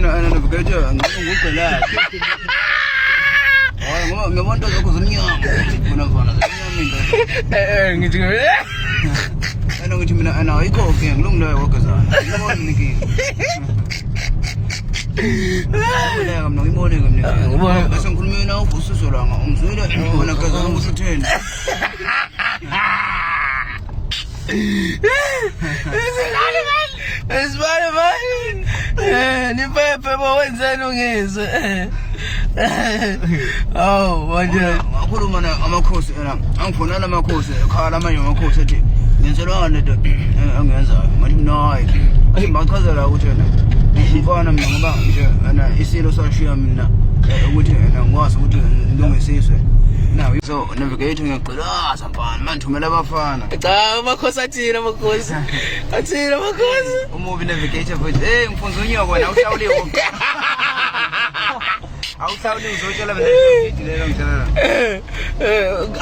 أنا بقيتها نقول لا ما ما أنت تقول زميان من أفضل زميان أنا قلت من أنا أيكو كين لون لا وكذا يمون نكين لا كم نقول يمون كم بس كل مين أو بس سرعة سوينا أنا كذا أنا مسوتين اسمعني مان نبقى وين زانو جيز أو وجد أقول من أما كوس أنا أنفون أنا ما كوس كارا ما يوم كوس تي ينزلوا أنا ده أنا ينزل ما تمناي أي ما كذا لا وجهنا فأنا من أنا يصير صار شيء منا وجهنا واس وجهنا دوم يصير now so navigating a class upon man to melaba fan makosa tira makosa atira makosa umuvi navigator for mfunzo nyoko na ushawuli awusawuli uzotshela mina lelo ngitshela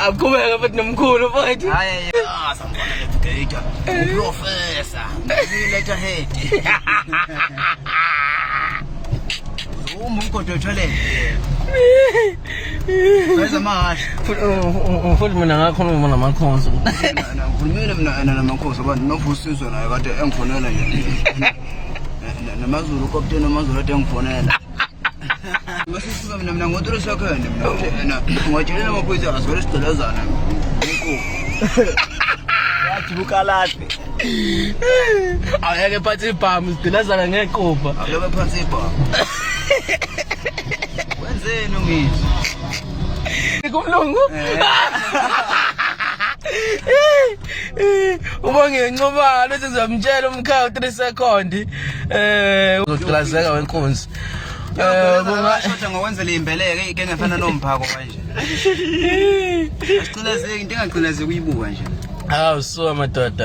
akubeka bathi nomkhulu bathi hayi sambona navigator professor letter head umkhonto thole Where's mash? Futhi mina ngakhuluma namakhosi. Ngikhulumile mina namakhosi abantu novusizo naye kade engifonela nje. Namazulu kopte namazulu ade engifonela. Masisuka mina ngodolo sakhane mina ngwatshelela amaphoyisa asivele sicelezana. Ngikho. Yathi ukalate. Aweke phansi ibhamu sicelezana ngeqopha. Aweke phansi ibhamu. Wenzeni ngithi? Kumlungu uma ngincobana sizamtshela umkhaya 3 seconds uzocilazeka wenkunzi kungashoda ngokwenza limbeleke ike ngefana nomphako kanje asicilazeke into engacilazeki uyibuka nje hawu so madoda